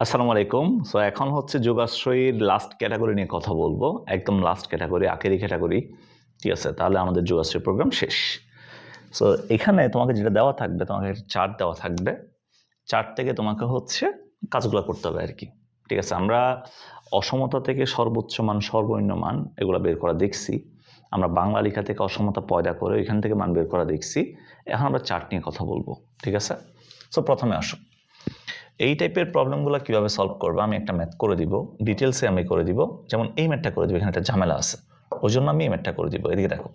আসসালামু আলাইকুম। সো এখন হচ্ছে যোগাশ্রয়ীর লাস্ট ক্যাটাগরি নিয়ে কথা বলবো। একদম লাস্ট ক্যাটাগরি, আখেরি ক্যাটাগরি। ঠিক আছে? তাহলে আমাদের যোগাশ্রয় প্রোগ্রাম শেষ। সো এখানে তোমাকে যেটা দেওয়া থাকবে, তোমাকে চার্ট দেওয়া থাকবে। চার্ট থেকে তোমাকে হচ্ছে কাজগুলো করতে হবে আর কি। ঠিক আছে? আমরা অসমতা থেকে সর্বোচ্চ মান, সর্বনিম্ন মান এগুলো বের করা দেখছি। আমরা বাংলা লেখা থেকে অসমতা পয়দা করে এখান থেকে মান বের করা দেখছি। এখন আমরা চার্ট নিয়ে কথা বলবো। ঠিক আছে? সো প্রথমে আসো। এই টাইপের প্রবলেমগুলো কীভাবে সলভ করবো আমি একটা ম্যাথ করে দিব, ডিটেলসে আমি করে দিব। যেমন এই ম্যাথটা করে দিব, এখানে একটা ঝামেলা আছে, ওই জন্য আমি এই ম্যাথটা করে দিব। এদিকে দেখো,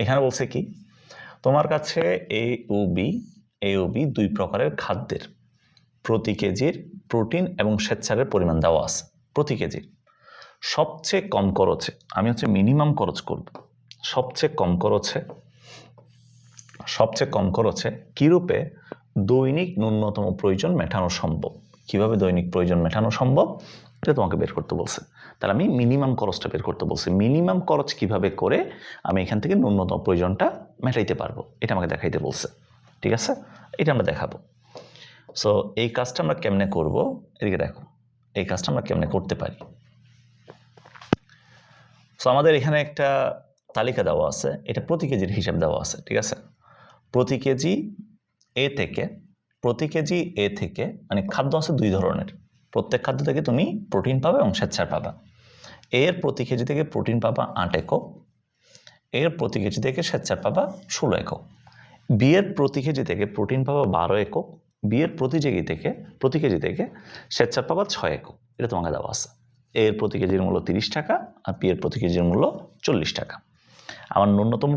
এখানে বলছে কি, তোমার কাছে এ ও বি দুই প্রকারের খাদ্যের প্রতি কেজির প্রোটিন এবং শ্বেতসারের পরিমাণ দেওয়া আছে। প্রতি কেজি সবচেয়ে কম খরচে, আমি হচ্ছে মিনিমাম খরচ করব, সবচেয়ে কম খরচে কীরূপে দৈনিক ন্যূনতম প্রয়োজন মেটানো সম্ভব। কিভাবে দৈনিক প্রয়োজন মেটানো সম্ভব এটা তোমাকে বের করতে বলছে। তাহলে আমি মিনিমাম খরচটা বের করতে বলছি। মিনিমাম খরচ কিভাবে করে আমি এখান থেকে ন্যূনতম প্রয়োজনটা মেটাইতে পারবো এটা আমাকে দেখাইতে বলছে। ঠিক আছে, এটা আমরা দেখাবো। সো এই কাজটা আমরা কেমনে করব, এদিকে দেখো, এই কাজটা আমরা কেমনে করতে পারি। সো আমাদের এখানে একটা তালিকা দেওয়া আছে, এটা প্রতি কেজির হিসাব দেওয়া আছে। ঠিক আছে, প্রতি কেজি এ থেকে মানে খাদ্য আছে দুই ধরনের। প্রত্যেক খাদ্য থেকে তুমি প্রোটিন পাবে এবং শ্বেতসার পাবা। এর প্রতি কেজি থেকে প্রোটিন পাবা 8 একক, এর প্রতি কেজি থেকে শ্বেতসার পাবা 16 একক। বি এর প্রতি কেজি থেকে প্রোটিন পাবা 12 একক, বি এর প্রতি কেজি থেকে শ্বেতসার পাবা 6 একক। এটা তোমাকে দেওয়া আছে। এর প্রতি কেজির মূল্য 30 টাকা আর বি এর প্রতি কেজির মূল্য 40 টাকা। আমার ন্যূনতম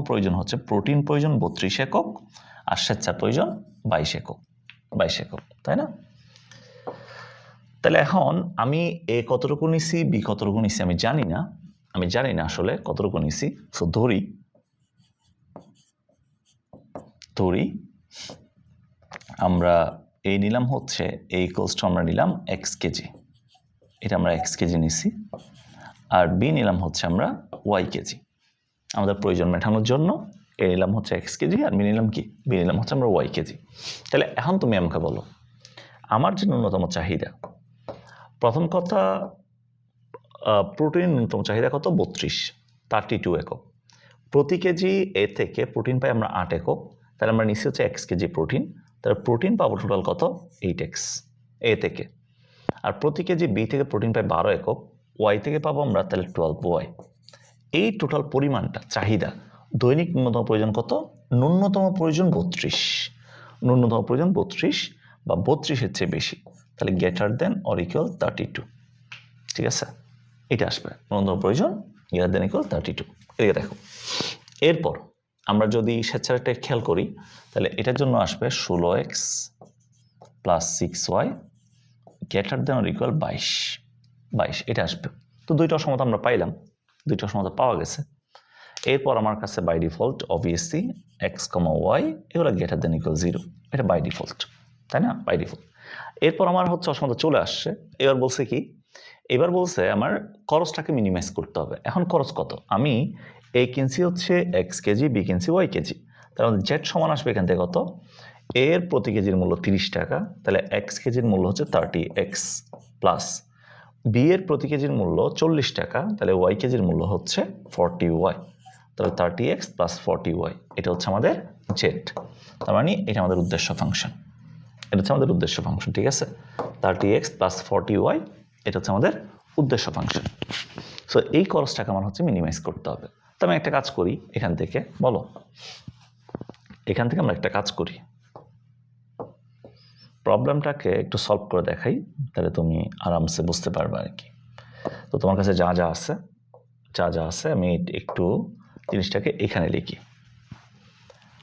প্রয়োজন হচ্ছে প্রোটিন প্রয়োজন 32 একক আর শ্বেতসার প্রয়োজন 22 একক, তাই না? তাহলে এখন আমি এ কতটুকু নিছি, বি কতটুকু নিছি আমি জানি না আসলে কতটুকু নিছি। সো ধরি আমরা এই নিলাম হচ্ছে এই ইকুয়ালসটা আমরা নিলাম এক্স কেজি, এটা আমরা এক্স কেজি নিছি। আর বি নিলাম হচ্ছে আমরা ওয়াই কেজি। আমাদের প্রয়োজন মেটানোর জন্য এ নিলাম হচ্ছে এক্স কেজি আর বি নিলাম হচ্ছে আমরা ওয়াই কেজি। তাহলে এখন তুমি আমাকে বলো, আমার যে ন্যূনতম চাহিদা, প্রথম কথা প্রোটিন ন্যূনতম চাহিদা কত? 32 একক। প্রতি কেজি এ থেকে প্রোটিন পাই আমরা 8 একক, তাহলে আমরা নিচ্ছি হচ্ছে এক্স কেজি প্রোটিন। তাহলে প্রোটিন পাবো টোটাল কত? 8x এ থেকে। আর প্রতি কেজি বি থেকে প্রোটিন পাই 12 একক, ওয়াই থেকে পাবো আমরা তাহলে 12y। এই টোটাল পরিমাণটা চাহিদা, দৈনিক ন্যূনতম প্রয়োজন কত? ন্যূনতম প্রয়োজন 32 বা 32-এর চেয়ে বেশি, তাহলে গ্রেটার দেন অর ইকুয়াল 32। ঠিক আছে, এটা আসবে ন্যূনতম প্রয়োজন গ্রেটার দেন ইকুয়াল 32। এদিকে দেখো, এরপর আমরা যদি শ্বেতসারটা খেয়াল করি তাহলে এটার জন্য আসবে 16x plus 6y greater than or equal 22, এটা আসবে। তো দুইটা অসমতা আমরা পাইলাম, দুইটা অসমতা পাওয়া গেছে। এরপর আমার কাছে by default obviously x comma y এগুলো গ্রেটার দেন ইকুয়াল 0, এটা বাই ডিফল্ট, তাই না? By default. এরপর আমার হচ্ছে অসমতা চলে আসছে। এবার বলছে আমার খরচটাকে মিনিমাইজ করতে হবে। এখন খরচ কত? আমি এ কিনছি হচ্ছে এক্স কেজি, বি কিনছি ওয়াই কেজি, তাহলে জেড সমান আসবে এখান থেকে কত? এর প্রতি কেজির মূল্য 30 টাকা, তাহলে এক্স কেজির মূল্য হচ্ছে 30x প্লাস বি এর প্রতি কেজির মূল্য 40 টাকা, তাহলে ওয়াই কেজির মূল্য হচ্ছে 40y, তাহলে 30x প্লাস 40y, এটা হচ্ছে আমাদের জেড। তার মানে এটা আমাদের উদ্দেশ্য ফাংশন, ঠিক আছে? 30x প্লাস 40y এটা হচ্ছে আমাদের উদ্দেশ্য ফাংশন। সো এই খরচটাকে আমার হচ্ছে মিনিমাইজ করতে হবে। তো আমি একটা কাজ করি, এখান থেকে আমরা একটা কাজ করি, প্রবলেমটাকে একটু সলভ করে দেখাই, তাহলে তুমি আরামসে বুঝতে পারবে আর কি। তো তোমার কাছে যা যা আছে আমি একটু জিনিসটাকে এখানে লিখি।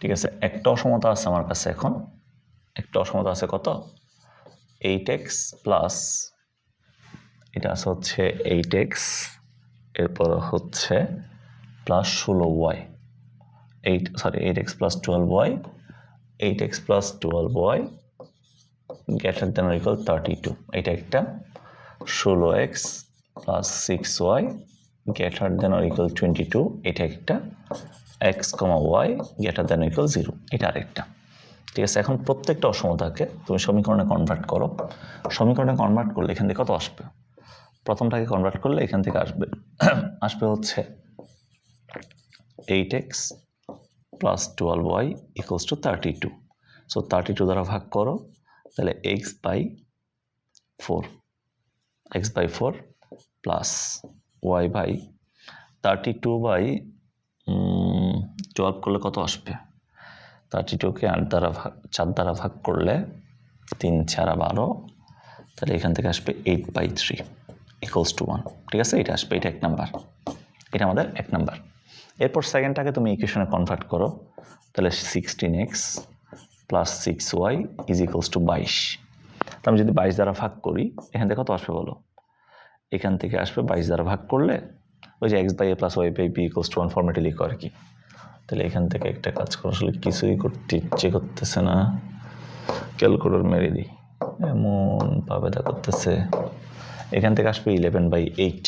ঠিক আছে, একটা অসমতা আছে আমার কাছে। এখন একটা অসমতা আছে কত? 8x প্লাস, এটা আছে হচ্ছে 8x, এরপর হচ্ছে plus 16y, 8x plus 12y, 8x plus 12y greater than or equal 32, এটা একটা। 16x plus 6y greater than or equal 22, এটা একটা। x, y greater than or equal 0, এটা আরেকটা। ঠিক আছে, এখন প্রত্যেকটা অসমতাকে তুমি সমীকরণে কনভার্ট করো। সমীকরণে কনভার্ট করলে এখান থেকে কত আসবে? প্রথমটাকে কনভার্ট করলে এখান থেকে আসবে হচ্ছে 8x plus 12y equals to 32। So 32 দ্বারা ভাগ করো, তাহলে x by 4 plus y by 32/12 করলে কত আসবে? 32কে 4 দ্বারা ভাগ করলে 3 4 12, তাহলে এখান থেকে আসবে 8/3 ইকুয়ালস টু 1। ঠিক আছে, এটা আসবে, এটা 1 নাম্বার, এটা আমাদের 1 নাম্বার। এরপর সেকেন্ডটাকে তুমি ইকুয়েশনে কনভার্ট করো, তাহলে 16x plus 6y is equals to 22। আমি যদি 22 দ্বারা ভাগ করি, এখান থেকে কত আসবে বলো? এখান থেকে আসবে 22 দ্বারা ভাগ করলে ওই যে x by a plus y by b equals to 1 ফর্মেটে লিখো আর কি। তাহলে এখান থেকে একটা কাজ করো, আসলে কিছুই করতে ইচ্ছে করতেছে না, ক্যালকুলেটর মেরে দিই, এমন পাবেদা করতেছে। এখান থেকে আসবে 11/8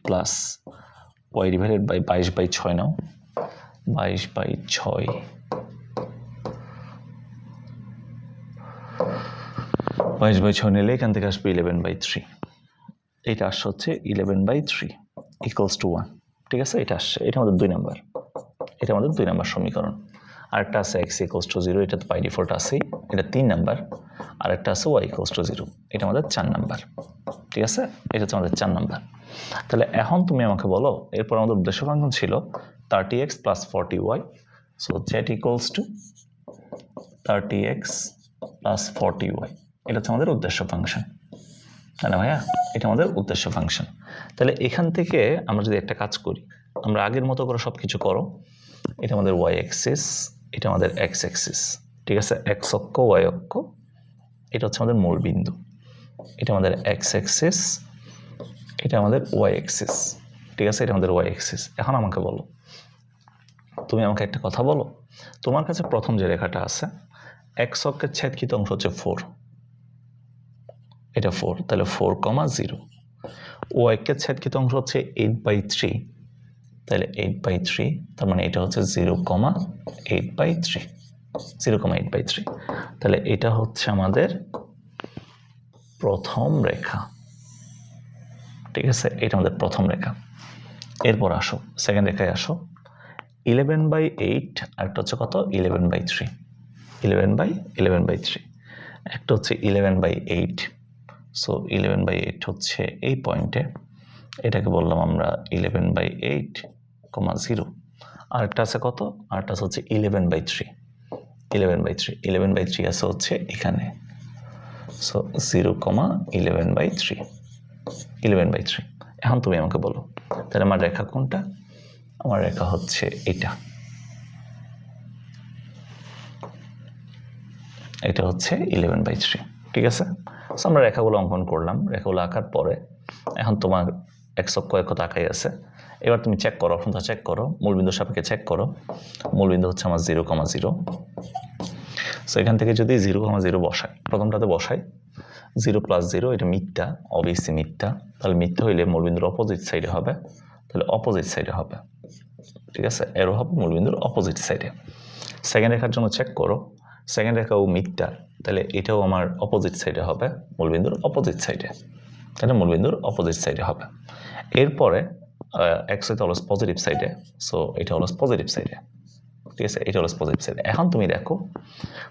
প্লাস y ডিভাইডেড বাই 22/6 নাও, 22/6 নিলে এখান থেকে আসবে 11/3। এটা আসছে হচ্ছে 11/3 ইকুয়ালস টু 1। ঠিক আছে, এটা আসছে, এটা আমাদের 2 নাম্বার, এটা আমাদের 2 নাম্বার সমীকরণ। আরেকটা আছে x ইকুয়ালস টু 0, এটা তো বাই ডিফল্ট আছেই, এটা 3 নাম্বার। আরেকটা আছে y ইকুয়ালস টু 0, এটা আমাদের 4 নাম্বার। ঠিক আছে, এটা হচ্ছে আমাদের 4 নাম্বার। তাহলে এখন তুমি আমাকে বলো, এরপর আমাদের উদ্দেশ্য ফাংশন ছিল 30x plus 40y, so z equals to 30x plus 40y, এটা হচ্ছে আমাদের উদ্দেশ্য ফাংশন, তাই না ভাইয়া? এটা আমাদের উদ্দেশ্য ফাংশন। তাহলে এখান থেকে আমরা যদি একটা কাজ করি, আমরা আগের মতো করে সব কিছু করো। এটা আমাদের y অ্যাক্সিস, এটা আমাদের x অ্যাক্সিস। ঠিক আছে, x অক্ষ y অক্ষ, এটা হচ্ছে আমাদের মূল বিন্দু। এটা আমাদের x অ্যাক্সিস, এটা আমাদের y অ্যাক্সিস। ঠিক আছে, এটা আমাদের y অ্যাক্সিস। এখন আমাকে বলো, তুমি আমাকে একটা কথা বলো, তোমার কাছে প্রথম যে রেখাটা আছে, x অক্ষের ছেদকৃত অংশ হচ্ছে 4, এটা 4, তাহলে 4,0। ও অক্ষের ছেদকৃত অংশ হচ্ছে 8/3, তাহলে 8/3, তার মানে এটা হচ্ছে 0,8/3, 0,8/3। তাহলে এটা হচ্ছে আমাদের প্রথম রেখা। ঠিক আছে, এটা আমাদের প্রথম রেখা। এরপর আসো সেকেন্ড রেখায় আসো, 11/8, আরেকটা হচ্ছে কত? 11/3, 11/3। একটা হচ্ছে 11/8, সো 11/8 হচ্ছে এই পয়েন্টে, এটাকে বললাম আমরা 11/8,0। আরেকটা আছে কত? আরেকটা হচ্ছে 11/3, 11/3 আছে হচ্ছে এখানে, সো 0,11/3, 11/3। এখন তুমি আমাকে বলো, তাহলে আমার রেখা কোনটা? আমার রেখা হচ্ছে এটা, এটা হচ্ছে 11/3। ঠিক আছে, আমরা রেখাগুলো অঙ্কন করলাম। রেখাগুলো আঁকার পরে এখন তোমার x অক্ষ তাকাই আছে। এবার তুমি চেক করো, অপশনটা চেক করো, মূলবিন্দুর সাপেক্ষে চেক করো। মূলবিন্দু হচ্ছে আমার 0,0। সো এখান থেকে যদি 0,0 বসাই, প্রথমটাতে বসাই 0 + 0, এটা মিথ্যা, অবভিয়াসলি মিথ্যা। তাহলে মিথ্যা হইলে মূলবিন্দুর অপোজিট সাইডে হবে, তাহলে অপোজিট সাইডে হবে। ঠিক আছে, এরও হবে মূলবিন্দুর অপোজিট সাইডে। সেকেন্ড রেখার জন্য চেক করো, সেকেন্ড রেখাও মিথ্যা, তাহলে এটাও আমার অপোজিট সাইডে হবে, মূলবিন্দুর অপোজিট সাইডে, তাহলে মূলবিন্দুর অপোজিট সাইডে হবে। এরপরে x হইতে অলওয়েজ পজিটিভ সাইডে, সো এটা অলওয়েজ পজিটিভ সাইডে। ঠিক আছে, এটা অলওয়েজ পজিটিভ সাইডে। এখন তুমি দেখো,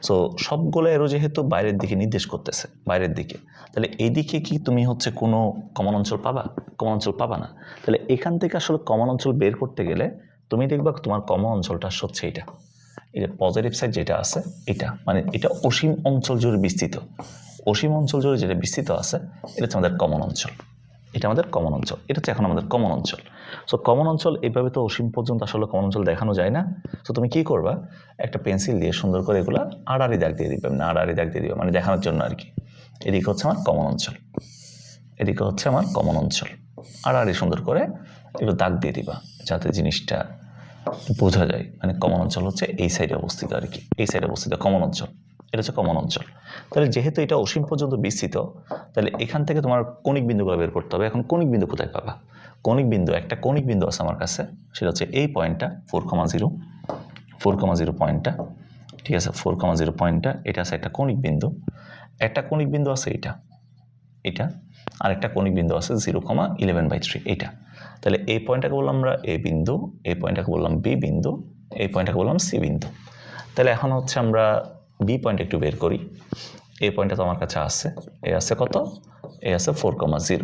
সো সবগুলো এরো যেহেতু বাইরের দিকে নির্দেশ করতেছে, বাইরের দিকে, তাহলে এইদিকে কি তুমি হচ্ছে কোনো কমন অঞ্চল পাবা? কমন অঞ্চল পাবা না। তাহলে এখান থেকে আসলে কমন অঞ্চল বের করতে গেলে তুমি দেখবা তোমার কমন অঞ্চলটা হচ্ছে এটা, এটা পজিটিভ সাইড যেটা আছে এটা, মানে এটা অসীম অঞ্চল জুড়ে বিস্তৃত, অসীম অঞ্চল জুড়ে যেটা বিস্তৃত আছে, এটা হচ্ছে আমাদের কমন অঞ্চল, এটা আমাদের কমন অঞ্চল, এটা হচ্ছে এখন আমাদের কমন অঞ্চল। সো কমন অঞ্চল এইভাবে তো অসীম পর্যন্ত আসলে কমন অঞ্চল দেখানো যায় না। সো তুমি কি করবা, একটা পেন্সিল দিয়ে সুন্দর করে এগুলা আড়াআড়ি দাগ দিয়ে দিবে, আড়াআড়ি দাগ দিয়ে দিবে, মানে দেখানোর জন্য আর কি। এদিকে হচ্ছে আমার কমন অঞ্চল, এদিকে হচ্ছে আমার কমন অঞ্চল, আড়াআড়ি সুন্দর করে এগুলো দাগ দিয়ে দিবা, যাতে জিনিসটা বোঝা যায়। মানে কমন অঞ্চল হচ্ছে এই সাইডে অবস্থিত আর কি, এই সাইডে অবস্থিত কমন অঞ্চল, এটা হচ্ছে কমন অঞ্চল। তাহলে যেহেতু এটা অসীম পর্যন্ত বিস্তৃত, তাহলে এখান থেকে তোমার কৌণিক বিন্দুগুলো বের করতে হবে। এখন কৌণিক বিন্দু কোথায় পাবা? কৌণিক বিন্দু, একটা কৌণিক বিন্দু আছে আমার কাছে, সেটা হচ্ছে এই পয়েন্টটা 4,0, 4,0 পয়েন্টটা, ঠিক আছে, 4,0 পয়েন্টটা, এটা আছে একটা কৌণিক বিন্দু, একটা কৌণিক বিন্দু আছে এটা আর একটা কৌণিক বিন্দু আছে 0,11/3 এইটা। তাহলে এই পয়েন্টটাকে বললাম আমরা এ বিন্দু, এই পয়েন্টটাকে বললাম বি বিন্দু, এই পয়েন্টটাকে বললাম সি বিন্দু। তাহলে এখন হচ্ছে আমরা বি পয়েন্ট একটু বের করি। এই পয়েন্টটা তো আমার কাছে আছে, এ আছে কত, এ আছে 4,0।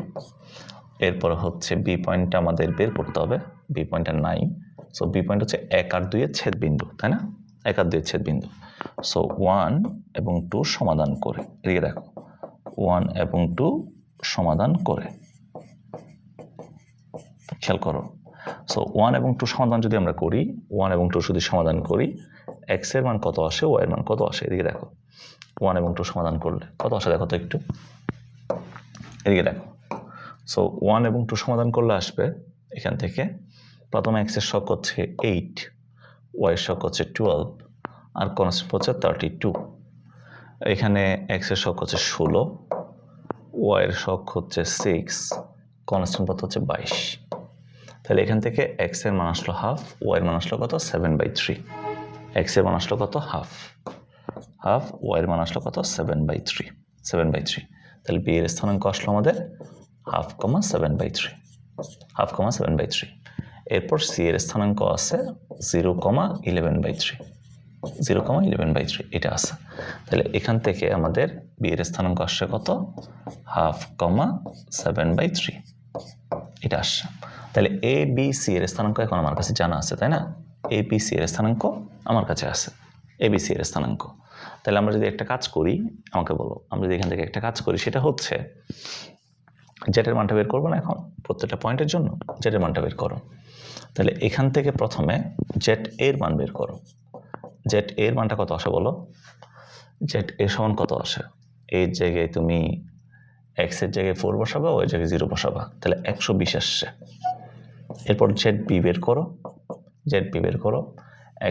এরপরে হচ্ছে বি পয়েন্টটা আমাদের বের করতে হবে, বি পয়েন্টটা নাই। সো বি পয়েন্ট হচ্ছে 1 আর 2 এর ছেদ বিন্দু, তাই না, 1 আর 2 এর ছেদ বিন্দু। সো 1 এবং 2 সমাধান করে, এদিকে দেখো 1 এবং 2 সমাধান করে, খেয়াল করো। সো 1 এবং 2 সমাধান যদি আমরা করি, 1 এবং 2 যদি সমাধান করি, x এর মান কত আসে, y এর মান কত আসে, এদিকে দেখো 1 এবং 2 সমাধান করলে কত আসে দেখো তো একটু, এদিকে দেখো। সো 1 এবং 2 সমাধান করলে আসবে এখান থেকে প্রথমে x এর শক হচ্ছে 8, y এর শক হচ্ছে 12 আর কনস্ট্যান্ট হচ্ছে 32। এখানে x এর শক হচ্ছে 16, y এর শক হচ্ছে 6, কনস্ট্যান্ট পদ হচ্ছে 22। তাহলে এখান থেকে x এর মান আসলো হাফ, y এর মান আসলো কত 7/3, x এর মান আসলো কত হাফ, y এর মান আসলো কত 7/3। তাহলে b এর স্থানাঙ্ক আসলো আমাদের 7/3। এরপর c এর স্থানাঙ্ক আছে 0,11/3, এটা আছে। তাহলে এখান থেকে আমাদের b এর স্থানাঙ্ক আসছে কত 7/3, এটা আসছে। তাহলে a b c এর স্থানাঙ্ক এখন আমার কাছে জানা আছে, তাই না, a b c এর স্থানাঙ্ক আমার কাছে আছে, a b c এর স্থানাঙ্ক। তাহলে আমরা যদি একটা কাজ করি, আমাকে বলো, আমরা যদি এখান থেকে একটা কাজ করি, সেটা হচ্ছে জেটের মানটা বের করবো না এখন প্রত্যেকটা পয়েন্টের জন্য, জেটের মানটা বের করো। তাহলে এখান থেকে প্রথমে জেট এর মান বের করো। জেট এর মানটা কত আসে বলো, জেট এর সমান কত আসে, এই জায়গায় তুমি x এর জায়গায় 4 বসাবা, ওই জায়গায় 0 বসাবা, তাহলে 120 আসছে। এরপর জেড বি বের করো,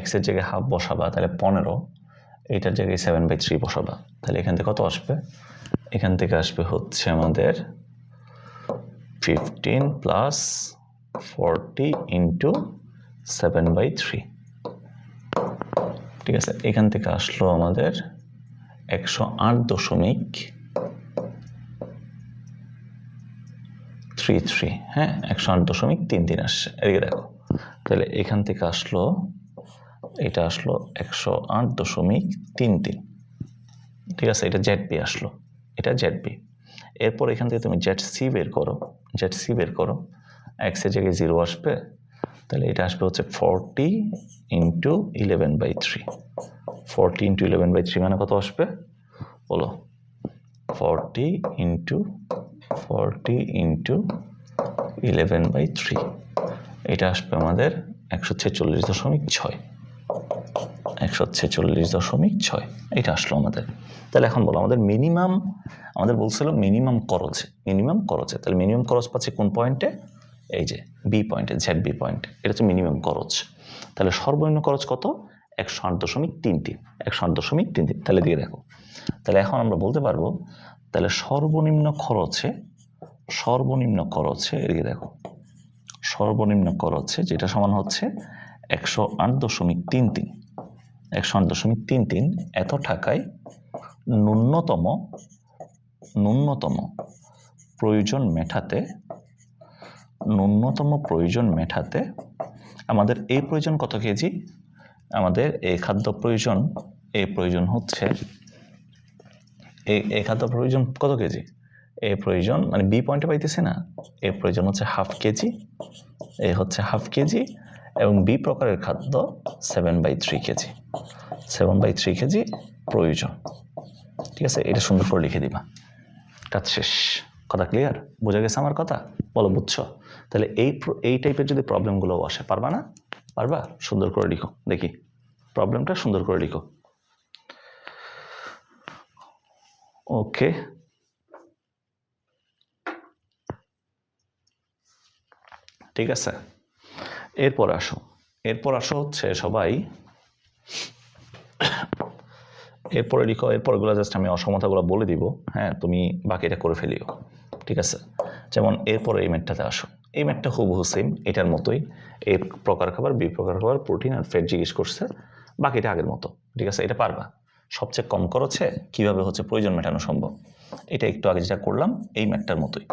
x এর জায়গায় হাফ বসাবা, তাহলে 15, এইটার জায়গায় 7/3 বসাবা, তাহলে এখান থেকে কত আসবে, এখান থেকে আসবে হচ্ছে আমাদের 15 প্লাস 40 ইন্টু 7/3, ঠিক আছে। এখান থেকে আসলো আমাদের 108.33, হ্যাঁ 108.33 আসছে, এদিকে দেখো। তাহলে এখান থেকে আসলো, এটা আসলো 108.33, ঠিক আছে, এটা জেড বি আসলো, এটা জেড বি। এরপর এখান থেকে তুমি জেড সি বের করো, x এর জায়গায় 0 আসবে, তাহলে এটা আসবে হচ্ছে 40 ইন্টু 11/3, 40 ইন্টু 11/3 মানে কত আসবে বলো, 40 ইন্টু 11/3, এটা আসবে আমাদের 146.6, এটা আসলো আমাদের। তাহলে এখন বলো আমাদের মিনিমাম, আমাদের বলছিল মিনিমাম খরচে, তাহলে মিনিমাম খরচ পাচ্ছে কোন পয়েন্টে, এই যে বি পয়েন্টে, জেড বি পয়েন্ট, এটা হচ্ছে মিনিমাম খরচ। তাহলে সর্বনিম্ন খরচ কত, 108.33, তাহলে দিয়ে দেখো। তাহলে এখন আমরা বলতে পারবো, তাহলে সর্বনিম্ন খরচে এদিকে দেখো, সর্বনিম্ন খরচে যেটা সমান হচ্ছে 108.33, এত টাকায় ন্যূনতম প্রয়োজন মেটাতে আমাদের এই প্রয়োজন কত কেজি, আমাদের এই খাদ্য প্রয়োজন হচ্ছে এই খাদ্য প্রয়োজন কত কেজি, এই প্রয়োজন মানে বি পয়েন্টে পাইতেছে না, এই প্রয়োজন হচ্ছে হাফ কেজি, এই হচ্ছে হাফ কেজি, এবং বি প্রকারের খাদ্য 7/3 কেজি প্রয়োজন, ঠিক আছে। এটা সুন্দর করে লিখে দিবা, কাজ শেষ, কথা ক্লিয়ার, বোঝা গেছে আমার কথা, বলো বুঝছো। তাহলে এই টাইপের যদি প্রবলেমগুলো আসে, পারবা না, পারবা, সুন্দর করে লিখো, দেখি প্রবলেমটা সুন্দর করে লিখো, ওকে। ঠিক আছে, এরপর আসো হচ্ছে সবাই, এরপরে লিখো, এরপরগুলো জাস্ট আমি অসমতাগুলো বলে দিব, হ্যাঁ তুমি বাকিটা করে ফেলিও, ঠিক আছে। যেমন এরপরে এই ম্যাথটাতে আসো, এই ম্যাথটা হুবহু সেম, এটার মতোই, এ প্রকার খাবার, বি প্রকার খাবার, প্রোটিন আর ফ্যাট জিজ্ঞেস করছে, বাকিটা আগের মতো, ঠিক আছে? এটা পারবা। সবচেয়ে কম খরচে কীভাবে হচ্ছে প্রয়োজন মেটানো সম্ভব, এটা একটু আগে যেটা করলাম এই ম্যাথটার মতোই,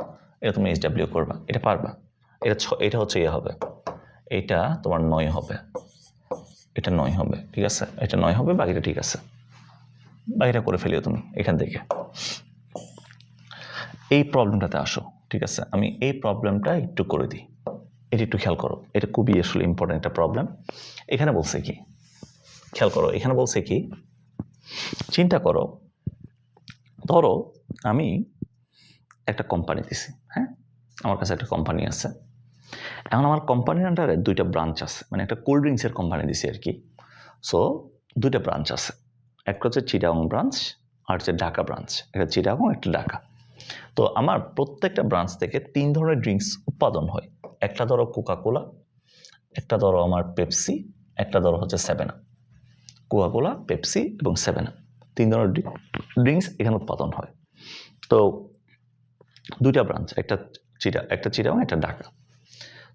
এটা তুমি SW করবা, এটা পারবা। এটা হচ্ছে হবে, এটা তোমার 9 হবে, এটা 9 হবে, ঠিক আছে? এটা 9 হবে, বাকিটা ঠিক আছে, বাকিটা করে ফেলিও তুমি এখান থেকে। এই প্রবলেমটাতে আসো, ঠিক আছে? আমি এই প্রবলেমটা একটু করে দিই, এটা একটু খেয়াল করো, এটা খুবই আসলে ইম্পর্টেন্ট একটা প্রবলেম। এখানে বলছে কি, খেয়াল করো, এখানে বলছে কি, চিন্তা করো, ধরো আমি একটা কোম্পানি দিছি, হ্যাঁ, আমার কাছে একটা কোম্পানি আছে। এখন আমার কোম্পানির আন্ডারে 2টা ব্রাঞ্চ আছে, মানে একটা কোল্ড ড্রিঙ্কসের কোম্পানি দিছি আর কি। সো 2টা ব্রাঞ্চ আছে, একটা হচ্ছে চিটাগং ব্রাঞ্চ আর হচ্ছে ঢাকা ব্রাঞ্চ, একটা চিটাগং একটা ঢাকা। তো আমার প্রত্যেকটা ব্রাঞ্চ থেকে 3 ধরনের ড্রিঙ্কস উৎপাদন হয়। একটা ধরো কোকাকোলা, একটা ধরো আমার পেপসি, একটা ধরো হচ্ছে 7 আপ। কোকাকোলা, পেপসি এবং 7 আপ, 3 ধরনের ড্রিঙ্কস এখানে উৎপাদন হয়। তো 2টা ব্রাঞ্চ, একটা চিটাগং একটা ঢাকা।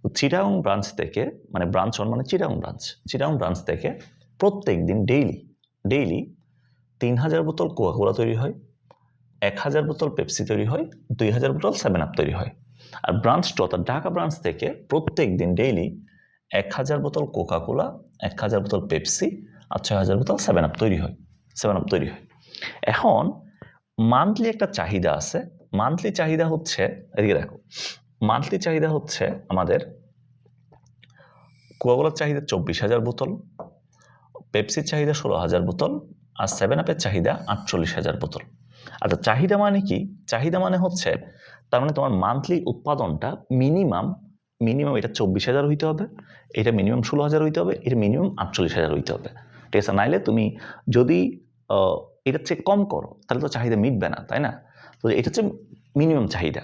তো চিটাগং ব্রাঞ্চ থেকে, মানে ব্রাঞ্চ 1 মানে চিটাগং ব্রাঞ্চ থেকে প্রত্যেক দিন ডেইলি 3000 বোতল কোকাকোলা তৈরি হয়, 1000 বোতল পেপসি তৈরি হয়, 2000 বোতল 7 আপ তৈরি হয়। আর ব্রাঞ্চ 2 অর্থাৎ ঢাকা ব্রাঞ্চ থেকে প্রত্যেক দিন ডেইলি 1000 বোতল কোকাকোলা, 1000 বোতল পেপসি আর 6000 বোতল 7 আপ তৈরি হয়। এখন মান্থলি একটা চাহিদা আছে, মান্থলি চাহিদা হচ্ছে, এদিকে দেখো, মান্থলি চাহিদা হচ্ছে আমাদের কোকাকোলার চাহিদা 24,000 বোতল, পেপসির চাহিদা 16,000 বোতল আর 7 আপের চাহিদা 48,000 বোতল। আচ্ছা, চাহিদা মানে কি? চাহিদা মানে হচ্ছে, তার মানে তোমার মান্থলি উৎপাদনটা মিনিমাম এটা 24,000 হইতে হবে, এটা মিনিমাম 16,000 হইতে হবে, এটা মিনিমাম 48,000 হইতে হবে, ঠিক আছে? নাইলে তুমি যদি এটার চেয়ে কম করো তাহলে তো চাহিদা মিটবে না, তাই না? তো এটা হচ্ছে মিনিমাম চাহিদা।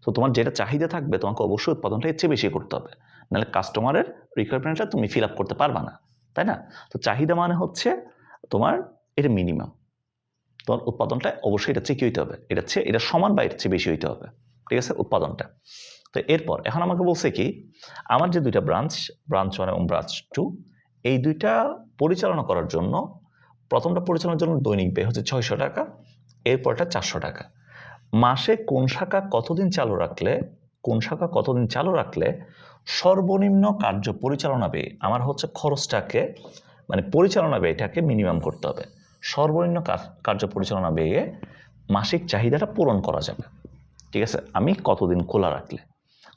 তো তোমার যেটা চাহিদা থাকবে তোমাকে অবশ্যই উৎপাদনটা এর চেয়ে বেশি করতে হবে, নাহলে কাস্টমারের রিকোয়ারমেন্টটা তুমি ফিল আপ করতে পারবা না, তাই না? তো চাহিদা মানে হচ্ছে তোমার এটা মিনিমাম, তোমার উৎপাদনটা অবশ্যই এটা চেয়ে কি হইতে হবে, এটা সমান বা এর চেয়ে বেশি হইতে হবে, ঠিক আছে, উৎপাদনটা। তো এরপর এখন আমাকে বলছে কি, আমার যে 2টা ব্রাঞ্চ 1 এবং ব্রাঞ্চ 2, এই 2টা পরিচালনা করার জন্য, প্রথমটা পরিচালনার জন্য দৈনিক ব্যয় হচ্ছে 600 টাকা, এরপরটা 400 টাকা। মাসে কোন শাখা কতদিন চালু রাখলে সর্বনিম্ন কার্য পরিচালনা ব্যয়, আমার হচ্ছে খরচটাকে, মানে পরিচালনা ব্যয়টাকে মিনিমাম করতে হবে, সর্বনিম্ন কার্য পরিচালনা ব্যয়ে মাসিক চাহিদাটা পূরণ করা যাবে, ঠিক আছে? আমি কতদিন খোলা রাখলে,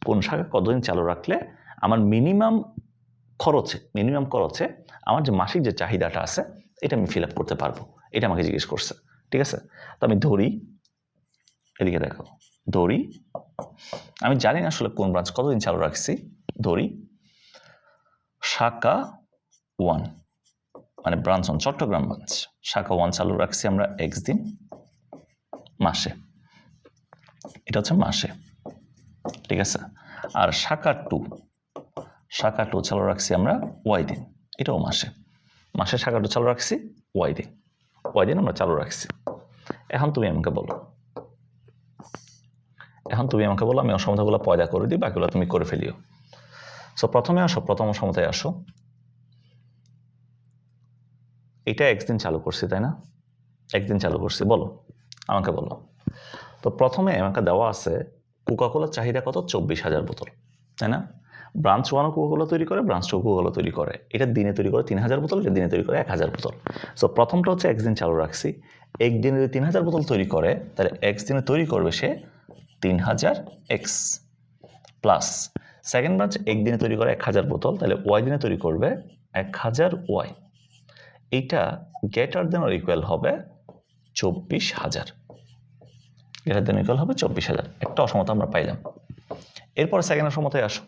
কোন শাখা কতদিন চালু রাখলে আমার মিনিমাম খরচে আমার যে মাসিক যে চাহিদাটা আছে এটা আমি ফিল আপ করতে পারবো, এটা আমাকে জিজ্ঞেস করছে, ঠিক আছে? তো আমি ধরি, এদিকে দেখো, ধরি আমি জানি না আসলে কোন ব্রাঞ্চ কতদিন চালু রাখছি, ধরি শাখা 1 মানে ব্রাঞ্চ 1 চট্টগ্রাম ব্রাঞ্চ, শাখা 1 চালু রাখছি আমরা X দিন মাসে, এটা হচ্ছে মাসে, ঠিক আছে? আর শাখা 2 চালু রাখছি আমরা Y দিন, এটাও মাসে শাখা 2 চালু রাখছি Y দিন আমরা চালু রাখছি। এখন তুমি আমাকে বলো, আমি অসমতাগুলো পয়দা করে দিই, বাকিগুলো তুমি করে ফেলিও। সো প্রথমে আসো, প্রথম অসমতায় আসো, এটা একদিন চালু করছি, তাই না? একদিন চালু করছি, বলো, আমাকে বলো। তো প্রথমে আমাকে দেওয়া আছে কোকাকোলার চাহিদা কত, 24,000 বোতল, তাই না? ব্রাঞ্চ 1 কোকাকোলা তৈরি করে, ব্রাঞ্চ 2 কোকাকোলা তৈরি করে, এটা দিনে তৈরি করে 3,000 বোতল, এটা দিনে তৈরি করে 1,000 বোতল। সো প্রথমটা হচ্ছে একদিন চালু রাখছি, একদিনে যদি 3,000 বোতল তৈরি করে তাহলে একদিনে তৈরি করবে সে 3,000 এক্স, প্লাস সেকেন্ড ব্রাঞ্চ একদিনে তৈরি করে 1,000 বোতল, তাহলে ওয়াই দিনে তৈরি করবে 1,000 ওয়াই, এইটা গ্রেটার দেন অর ইকুয়াল হবে 24,000, গ্রেটার দেন ইকুয়াল হবে 24,000। একটা অসমতা আমরা পাইলাম। এরপর সেকেন্ড অসমতায় আসো,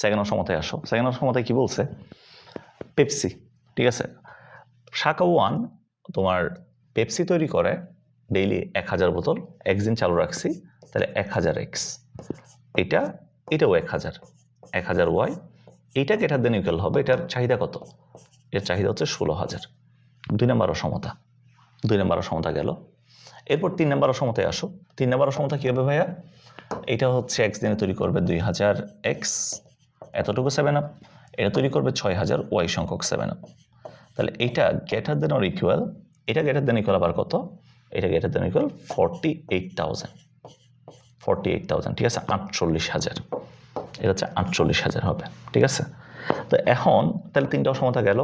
সেকেন্ড অসমতায় কি বলছে, পেপসি, ঠিক আছে? শাখা 1 তোমার পেপসি তৈরি করে ডেইলি 1,000 বোতল, একদিন চালু রাখছি, তাহলে 1,000 এক্স, এটাও 1,000 ওয়াই, এইটা গ্রেটার দেন ইকুয়াল হবে, এটার চাহিদা কত, এর চাহিদা হচ্ছে 16,000। 2 নম্বর অসমতা গেল। এরপর 3 নম্বর অসমতায় আসো, 3 নম্বর অসমতা কি হবে ভাইয়া, এটা হচ্ছে এক্স দিনে তৈরি করবে 2,000 এক্স, এতটুকু 7 আপ, এটা তৈরি করবে 6,000 ওয়াই সংখ্যক 7 আপ, তাহলে এটা গ্রেটার দেন অর ইকুয়াল, এটা গ্রেটার দেন ইকুয়াল আবার কত, এটা গ্রেটার দেন ইকুয়াল 48,000, ঠিক আছে, 48,000, এটা হচ্ছে 48,000 হবে, ঠিক আছে। তো এখন তাহলে তিনটা অসমতা গেল,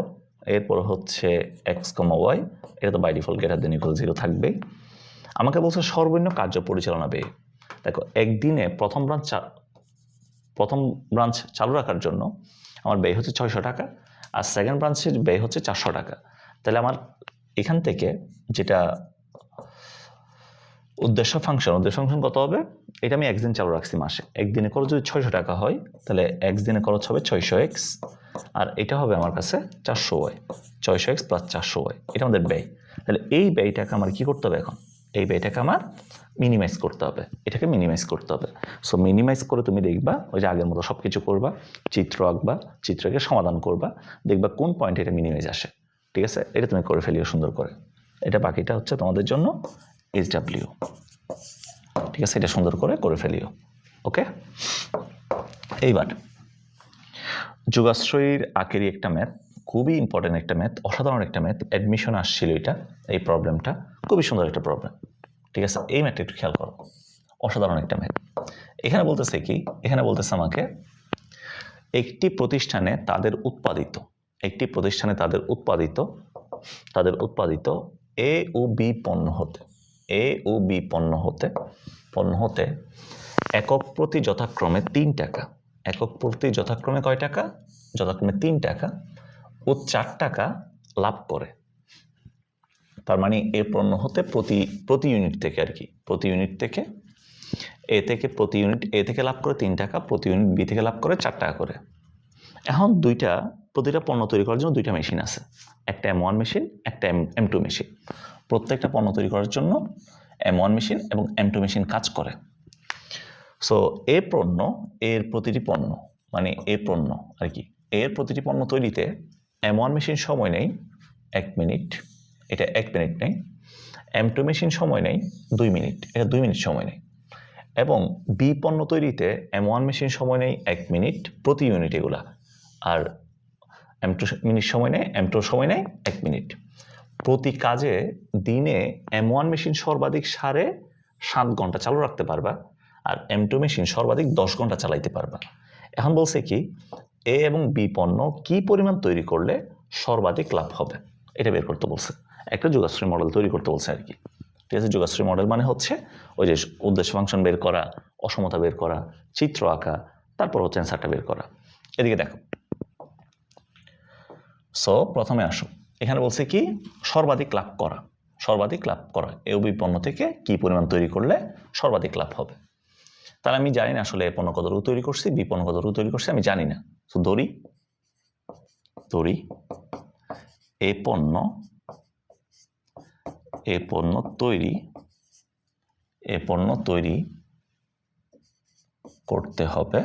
এরপর হচ্ছে এক্স কমা ওয়াই, এটা তো by default greater than equal 0 থাকবেই। আমাকে বলছে সর্বনিম্ন কার্য পরিচালনা ব্যয়। দেখো একদিনে প্রথম ব্রাঞ্চ চালু রাখার জন্য আমার ব্যয় হচ্ছে 600 টাকা, আর সেকেন্ড ব্রাঞ্চের ব্যয় হচ্ছে 400 টাকা। তাহলে আমার এখান থেকে যেটা উদ্দেশ্য ফাংশন কত হবে, এটা আমি একদিন চালু রাখছি মাসে, একদিনে খরচ যদি 600 টাকা হয় তাহলে একদিনে খরচ হবে 600x, আর এটা হবে আমার কাছে 400y, 600x প্লাস 400y, এটা আমাদের ব্যয়। তাহলে এই ব্যয়টাকে আমার কি করতে হবে এখন, এই ব্যয়টাকে আমার মিনিমাইজ করতে হবে, এটাকে মিনিমাইজ করতে হবে। সো মিনিমাইজ করে তুমি দেখবা ওই যে আগের মতো সব কিছু করবা, চিত্র আঁকবা, চিত্রকে সমাধান করবা, দেখবা কোন পয়েন্টে এটা মিনিমাইজ আসে, ঠিক আছে। এটা তুমি করে ফেলিও সুন্দর করে, এটা বাকিটা হচ্ছে তোমাদের জন্য SW, ঠিক আছে, এটা সুন্দর করে ফেলিও, ওকে। এইবার যোগাশ্রয়ীর আখেরি একটা ম্যাথ, খুবই ইম্পর্টেন্ট একটা ম্যাথ, অসাধারণ একটা ম্যাথ, অ্যাডমিশন আসছিল এটা, এই প্রবলেমটা খুবই সুন্দর একটা প্রবলেম, ঠিক আছে। এই ম্যাথটা একটু খেয়াল করো, অসাধারণ একটা ম্যাথ। এখানে বলতেছে কি, এখানে বলতেছে আমাকে একটি প্রতিষ্ঠানে তাদের উৎপাদিত এ ও বি পণ্য হতে একক প্রতি যথাক্রমে 3 টাকা, একক প্রতি যথাক্রমে কয় টাকা, যথাক্রমে 3 টাকা ও 4 টাকা লাভ করে। তার মানে এ পণ্য হতে প্রতি ইউনিট থেকে আর কি, প্রতি ইউনিট থেকে প্রতি ইউনিট এ থেকে লাভ করে 3 টাকা, প্রতি ইউনিট বি থেকে লাভ করে 4 টাকা করে। এখন প্রতিটা পণ্য তৈরি করার জন্য 2টা মেশিন আছে, একটা M1 মেশিন, একটা M2 মেশিন। প্রত্যেকটা পণ্য তৈরি করার জন্য M1 মেশিন এবং M2 মেশিন কাজ করে। সো এর প্রতিটি পণ্য মানে আর কি, এর প্রতিটি পণ্য তৈরিতে M1 মেশিন সময় নেয় 1 মিনিট, এটা 1 মিনিট নেয়। M2 মেশিন সময় নেয় 2 মিনিট, এটা 2 মিনিট সময় নেয়। এবং বি পণ্য তৈরিতে M1 মেশিন সময় নেয় 1 মিনিট প্রতি ইউনিট এগুলা, আর M2 মিনিট সময় নেয়, M2 সময় নেয় 1 মিনিট। প্রতি কাজে দিনে M1 মেশিন সর্বাধিক 7.5 ঘন্টা চালু রাখতে পারবা, আর M2 মেশিন সর্বাধিক 10 ঘন্টা চালাইতে পারবা। এখন বলছে কি এ এবং বি পণ্য কি পরিমাণ তৈরি করলে সর্বাধিক লাভ হবে, এটা বের করতে বলছে, একটা যোগাশ্রয় মডেল তৈরি করতে বলছে আর কি, ঠিক আছে। যোগাশ্রয় মডেল মানে হচ্ছে ওই যে উদ্দেশ্য ফাংশন বের করা, অসমতা বের করা, চিত্র আঁকা, তারপর হচ্ছে অ্যান্সারটা বের করা। এদিকে দেখো, সো প্রথমে আসো, এখানে বলছে কি সর্বাধিক লাভ করা এ ও বি পণ্য থেকে কি পরিমাণ তৈরি করলে সর্বাধিক লাভ হবে। তাহলে আমি জানি না আসলে এ পণ্য কতটুকু তৈরি করছি, বি পণ্য কতটুকু তৈরি করছি, আমি জানি না। তো ধরি এ পণ্য তৈরি করতে হবে,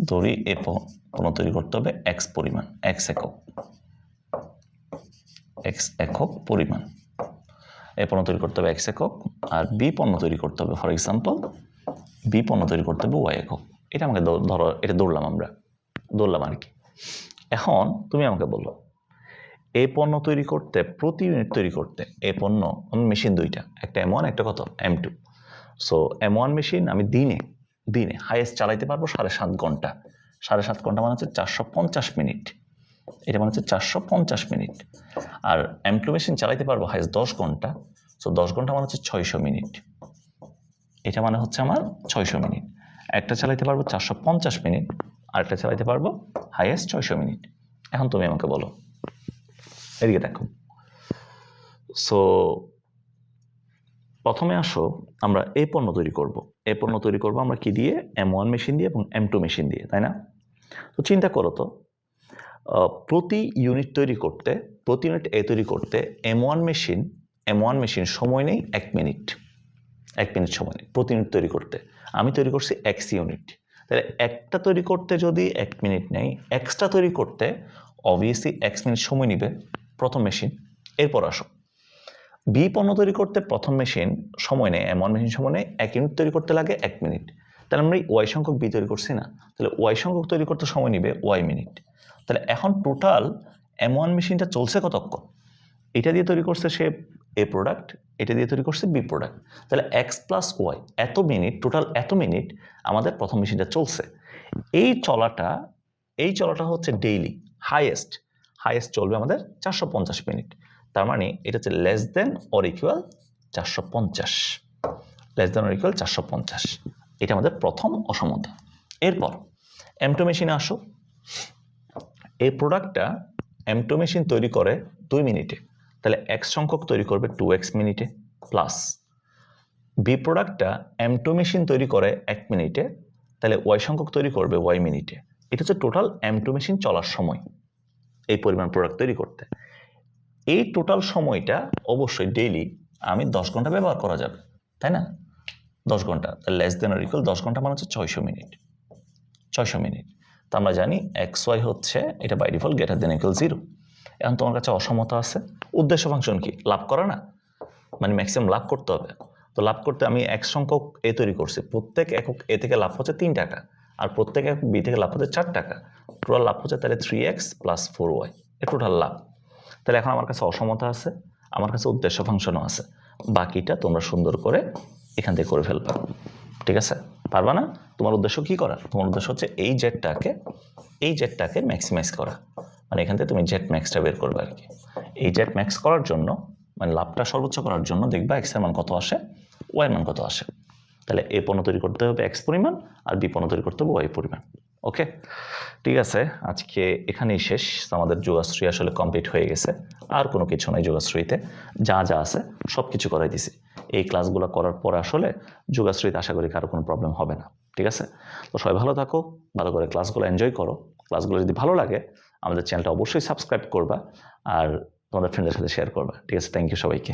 ধরি এ পণ্য তৈরি করতে হবে x পরিমাণ, x একক পরিমাণ, এ পণ্য তৈরি করতে হবে x একক, আর বি পণ্য তৈরি করতে হবে ফর এক্সাম্পল বি পণ্য তৈরি করতে হবে y একক। এটা আমাকে ধরো, এটা ধরলাম আর কি। এখন তুমি আমাকে বলো এই পণ্য তৈরি করতে, প্রতি ইউনিট তৈরি করতে এই পণ্য মেশিন 2টা, একটা M1 একটা কত M2। সো M1 মেশিন আমি দিনে হাইয়েস্ট চালাইতে পারবো 7.5 ঘন্টা, 7.5 ঘন্টা মানে হচ্ছে 450 মিনিট, এটা মানে হচ্ছে 450 মিনিট। আর M2 মেশিন চালাইতে পারবো হাইয়েস্ট 10 ঘন্টা, সো 10 ঘন্টা মানে হচ্ছে 600 মিনিট, এটা মানে হচ্ছে আমার 600 মিনিট। একটা চালাইতে পারবো 450 মিনিট, আরেকটা চালাইতে পারবো হাইয়েস্ট 600 মিনিট। এখন তুমি আমাকে বলো, এদিকে দেখো। সো প্রথমে আসো, আমরা এই পণ্য তৈরি করব আমরা কি দিয়ে, M1 মেশিন দিয়ে এবং M2 মেশিন দিয়ে, তাই না? তো চিন্তা করো তো, প্রতি ইউনিট এ তৈরি করতে M1 মেশিন সময় নেই 1 মিনিট সময় নেই প্রতি ইউনিট তৈরি করতে। আমি তৈরি করছি x ইউনিট, তাহলে একটা তৈরি করতে যদি 1 মিনিট নেই, এক্সট্রা তৈরি করতে অবভিয়াসলি x মিনিট সময় নেবে প্রথম মেশিন। এরপর আসো, বি পণ্য তৈরি করতে প্রথম মেশিন সময় নেয়, M1 মেশিন সময় নেয় 1 ইউনিট তৈরি করতে লাগে 1 মিনিট। তাহলে আমরা y সংখ্যক বি তৈরি করছি না, তাহলে y সংখ্যক তৈরি করতে সময় নেবে y মিনিট। তাহলে এখন টোটাল M1 মেশিনটা চলছে কতক্ষণ, এটা দিয়ে তৈরি করছে সে এ প্রোডাক্ট, এটা দিয়ে তৈরি করছে বি প্রোডাক্ট। তাহলে এক্স প্লাস ওয়াই এত মিনিট, টোটাল এত মিনিট আমাদের প্রথম মেশিনটা চলছে। এই চলাটা হচ্ছে ডেইলি হাইয়েস্ট চলবে আমাদের 450 মিনিট। তার মানে এটা হচ্ছে less than or equal 450, less than or equal 450। এটা আমাদের প্রথম অসমতা। এরপর M2 মেশিনে আসো। এই প্রোডাক্টটা M2 মেশিন তৈরি করে 2 মিনিটে, তাহলে এক্স সংখ্যক তৈরি করবে 2x মিনিটে, প্লাস বি প্রোডাক্টটা M2 মেশিন তৈরি করে 1 মিনিটে, তাহলে ওয়াই সংখ্যক তৈরি করবে y মিনিটে। এটা হচ্ছে টোটাল M2 মেশিন চলার সময় এই পরিমাণ প্রোডাক্ট তৈরি করতে। এই টোটাল সময়টা অবশ্যই ডেইলি আমি 10 ঘন্টা ব্যবহার করা যাবে, তাই না? 10 ঘন্টা, লেস দেন অর ইকুয়াল 10 ঘন্টা মানে হচ্ছে 600 মিনিট। 600 মিনিট। তো আমরা জানি XY হচ্ছে এটা by default greater than equal 0। এখন তোমার কাছে অসমতা আছে, উদ্দেশ্য ফাংশন কি? লাভ করা না, মানে ম্যাক্সিমাম লাভ করতে হবে। তো লাভ করতে আমি এক সংখ্যক এ তৈরি করছি, প্রত্যেক একক এ থেকে লাভ হচ্ছে 3 টাকা, আর প্রত্যেক একক বি থেকে লাভ হচ্ছে 4 টাকা। টোটাল লাভ হচ্ছে তাহলে 3x প্লাস 4y, এ টোটাল লাভ। তাহলে এখন আমার কাছে অসমতা আছে, আমার কাছে উদ্দেশ্য ফাংশনও আছে। বাকিটা তোমরা সুন্দর করে এখান থেকে করে ফেলবা, ঠিক আছে? পারবা না? তোমার উদ্দেশ্য কি করা? তোমার উদ্দেশ্য হচ্ছে এই জেটটাকে ম্যাক্সিমাইজ করা, মানে এখান থেকে তুমি জেট ম্যাক্সটা বের করবে আর কি। এই জেট ম্যাক্স করার জন্য, মানে লাভটা সর্বোচ্চ করার জন্য দেখবা এক্স এর মান কত আসে, ওয়াই এর মান কত আসে। তাহলে এ পণ্য তৈরি করতে হবে এক্স পরিমাণ, আর বি পণ্য তৈরি করতে হবে ওয়াই পরিমাণ। ওকে, ঠিক আছে, আজকে এখানেই শেষ। আমাদের যোগাশ্রী আসলে কমপ্লিট হয়ে গেছে, আর কোনো কিছু নাই। যোগাশ্রীতে যা যা আছে সব কিছু করাই দিছি। এই ক্লাসগুলো করার পরে আসলে যোগাশ্রীতে আশা করি কারো কোনো প্রবলেম হবে না, ঠিক আছে? তো সবাই ভালো থাকো, ভালো করে ক্লাসগুলো এনজয় করো। ক্লাসগুলো যদি ভালো লাগে আমাদের চ্যানেলটা অবশ্যই সাবস্ক্রাইব করবা, আর তোমাদের ফ্রেন্ডের সাথে শেয়ার করবা, ঠিক আছে? থ্যাংক ইউ সবাইকে।